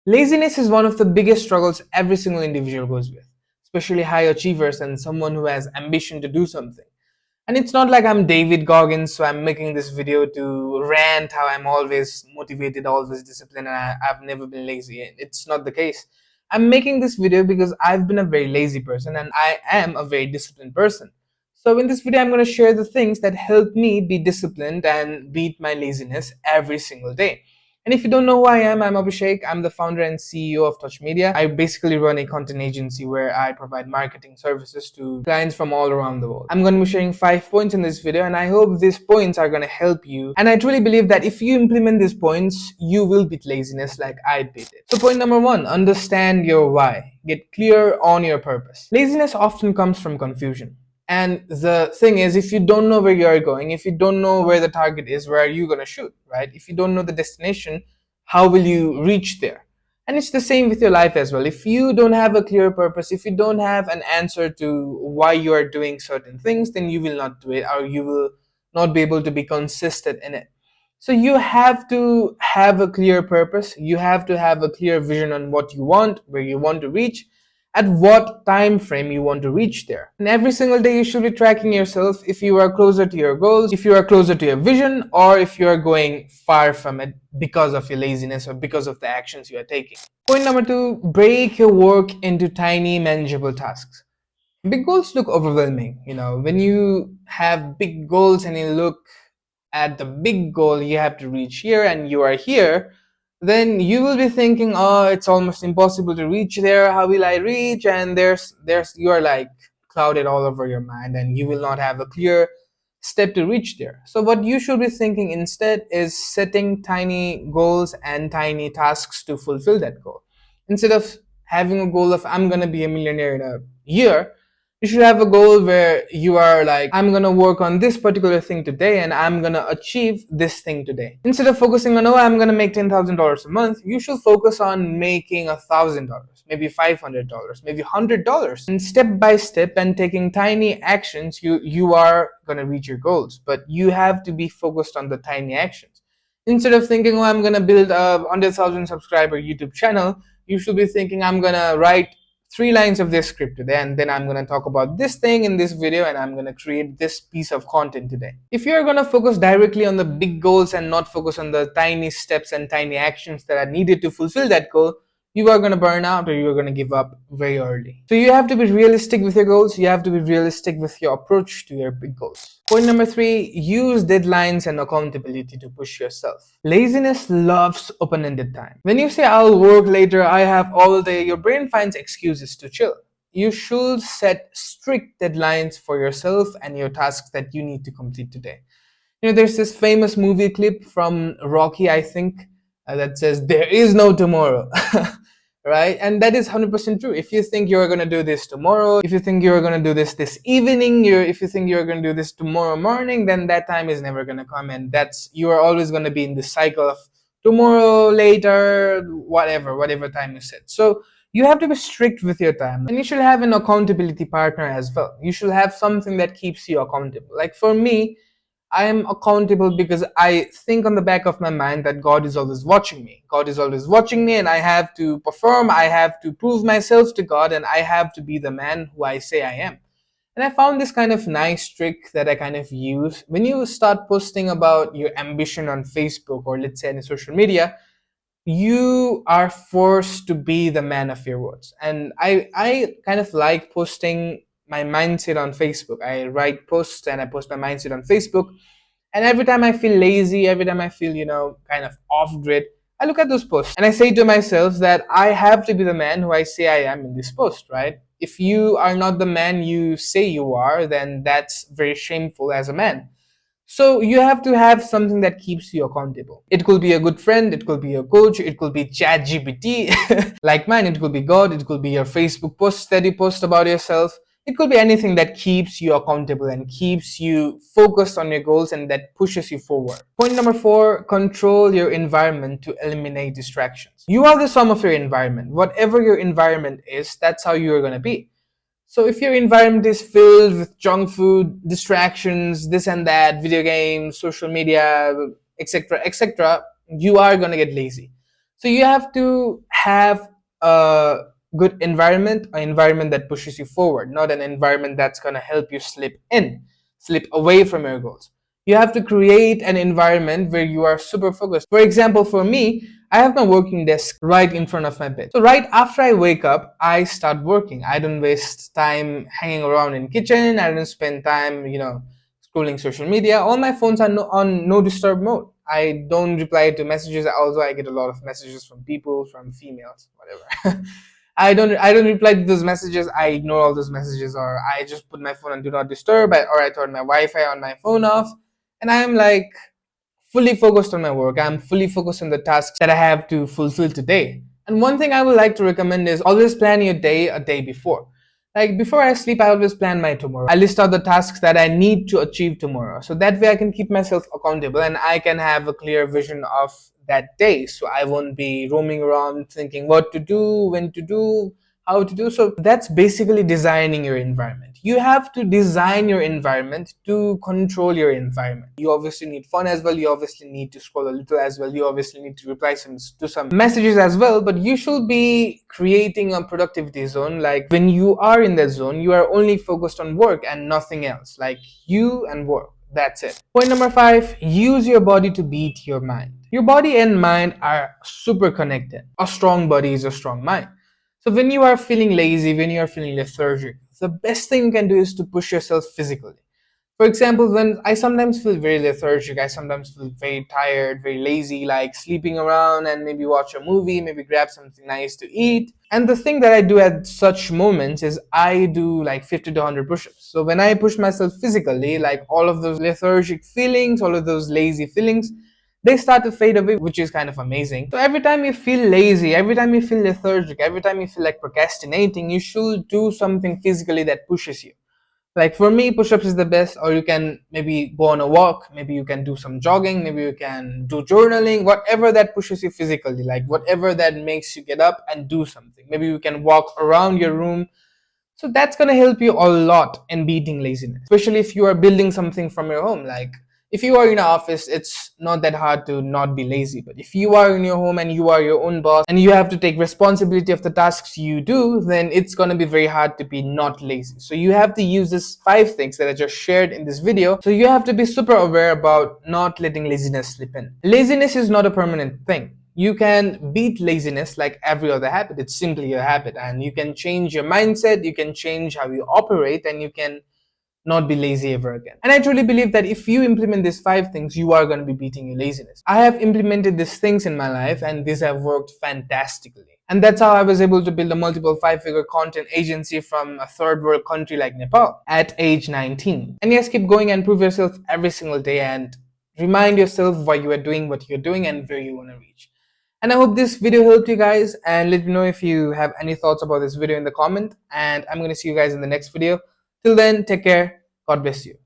Laziness is one of the biggest struggles every single individual goes with, especially high achievers and someone who has ambition to do something. And it's not like I'm David Goggins, so I'm making this video to rant how I'm always motivated, always disciplined, and I've never been lazy. It's not the case. I'm making this video because I've been a very lazy person and I am a very disciplined person. So in this video, I'm going to share the things that help me be disciplined and beat my laziness every single day. And if you don't know who I am, I'm Abhishek. I'm the founder and CEO of Touch Media. I basically run a content agency where I provide marketing services to clients from all around the world. I'm going to be sharing 5 points in this video, and I hope these points are going to help you. And I truly believe that if you implement these points, you will beat laziness like I beat it. So point number one, understand your why. Get clear on your purpose. Laziness often comes from confusion. And the thing is, if you don't know where you are going, if you don't know where the target is, where are you going to shoot, right? If you don't know the destination, how will you reach there? And it's the same with your life as well. If you don't have a clear purpose, if you don't have an answer to why you are doing certain things, then you will not do it, or you will not be able to be consistent in it. So you have to have a clear purpose. You have to have a clear vision on what you want, where you want to reach, at what time frame you want to reach there. And every single day you should be tracking yourself if you are closer to your goals, if you are closer to your vision, or if you are going far from it because of your laziness or because of the actions you are taking. Point number two, break your work into tiny manageable tasks. Big goals look overwhelming. When you have big goals and you look at the big goal you have to reach here and you are here, then you will be thinking, oh, it's almost impossible to reach there, how will I reach? And there's you are like clouded all over your mind and you will not have a clear step to reach there. So what you should be thinking instead is setting tiny goals and tiny tasks to fulfill that goal. Instead of having a goal of I'm going to be a millionaire in a year, you should have a goal where you are like, I'm gonna work on this particular thing today and I'm gonna achieve this thing today. Instead of focusing on, oh, I'm gonna make $10,000 a month, you should focus on making $1,000, maybe $500, maybe $100. And step by step and taking tiny actions, you are gonna reach your goals. But you have to be focused on the tiny actions. Instead of thinking, oh, I'm gonna build a 100,000 subscriber YouTube channel, you should be thinking, I'm gonna write 3 lines of this script today, and then I'm going to talk about this thing in this video, and I'm going to create this piece of content today. If you're going to focus directly on the big goals and not focus on the tiny steps and tiny actions that are needed to fulfill that goal, you are going to burn out or you're going to give up very early. So you have to be realistic with your goals. You have to be realistic with your approach to your big goals. Point number three, use deadlines and accountability to push yourself. Laziness loves open-ended time. When you say, I'll work later, I have all day, your brain finds excuses to chill. You should set strict deadlines for yourself and your tasks that you need to complete today. There's this famous movie clip from Rocky, I think, that says, there is no tomorrow. Right? And that is 100% true. If you think you're going to do this tomorrow, if you think you're going to do this evening, if you think you're going to do this tomorrow morning, then that time is never going to come. And you are always going to be in this cycle of tomorrow, later, whatever time you set. So you have to be strict with your time. And you should have an accountability partner as well. You should have something that keeps you accountable. Like for me, I am accountable because I think on the back of my mind that God is always watching me. God is always watching me and I have to perform, I have to prove myself to God, and I have to be the man who I say I am. And I found this kind of nice trick that I kind of use. When you start posting about your ambition on Facebook or let's say any social media, you are forced to be the man of your words. And I kind of like posting my mindset on Facebook. I write posts and I post my mindset on Facebook. And every time I feel lazy, every time I feel, kind of off grid, I look at those posts and I say to myself that I have to be the man who I say I am in this post, right? If you are not the man you say you are, then that's very shameful as a man. So you have to have something that keeps you accountable. It could be a good friend, it could be a coach, it could be ChatGPT, like mine, it could be God, it could be your Facebook posts that you post about yourself. It could be anything that keeps you accountable and keeps you focused on your goals and that pushes you forward. Point number four, control your environment to eliminate distractions. You are the sum of your environment. Whatever your environment is, that's how you're going to be. So if your environment is filled with junk food, distractions, this and that, video games, social media, etc., etc., you are going to get lazy. So you have to have a good environment, an environment that pushes you forward, not an environment that's going to help you slip away from your goals. You have to create an environment where you are super focused. For example, for me, I have my working desk right in front of my bed. So right after I wake up, I start working. I don't waste time hanging around in kitchen. I don't spend time, scrolling social media. All my phones are on no disturb mode. I don't reply to messages, although I get a lot of messages from people, from females, whatever. I don't reply to those messages. I ignore all those messages, or I just put my phone on do not disturb, or I turn my Wi-Fi on my phone off, and I'm like fully focused on my work. I'm fully focused on the tasks that I have to fulfill today. And one thing I would like to recommend is always plan your day a day before. Like before I sleep, I always plan my tomorrow. I list out the tasks that I need to achieve tomorrow. So that way I can keep myself accountable and I can have a clear vision of that day. So I won't be roaming around thinking what to do, when to do, how to do. So that's basically designing your environment. You have to design your environment to control your environment. You obviously need fun as well. You obviously need to scroll a little as well. You obviously need to reply to some messages as well. But you should be creating a productivity zone. Like when you are in that zone, you are only focused on work and nothing else. Like you and work. That's it. Point number 5, use your body to beat your mind. Your body and mind are super connected. A strong body is a strong mind. So when you are feeling lazy, when you are feeling lethargic, the best thing you can do is to push yourself physically. For example, when I sometimes feel very lethargic, I sometimes feel very tired, very lazy, like sleeping around and maybe watch a movie, maybe grab something nice to eat. And the thing that I do at such moments is I do like 50 to 100 push-ups. So when I push myself physically, like all of those lethargic feelings, all of those lazy feelings, they start to fade away, which is kind of amazing. So every time you feel lazy, every time you feel lethargic, every time you feel like procrastinating, you should do something physically that pushes you. Like for me, push-ups is the best, or you can maybe go on a walk, maybe you can do some jogging, maybe you can do journaling, whatever that pushes you physically, like whatever that makes you get up and do something. Maybe you can walk around your room. So that's going to help you a lot in beating laziness, especially if you are building something from your home. Like if you are in an office, it's not that hard to not be lazy. But if you are in your home and you are your own boss and you have to take responsibility of the tasks you do, then it's going to be very hard to be not lazy. So you have to use these 5 things that I just shared in this video. So you have to be super aware about not letting laziness slip in. Laziness is not a permanent thing. You can beat laziness like every other habit. It's simply a habit, and you can change your mindset, you can change how you operate, and you can not be lazy ever again. And I truly believe that if you implement these 5 things, you are going to be beating your laziness. I have implemented these things in my life and these have worked fantastically. And that's how I was able to build a multiple 5-figure content agency from a third world country like Nepal at age 19. And yes, keep going and prove yourself every single day and remind yourself why you are doing what you're doing and where you want to reach. And I hope this video helped you guys, and let me know if you have any thoughts about this video in the comment, and I'm going to see you guys in the next video. Till then, take care. God bless you.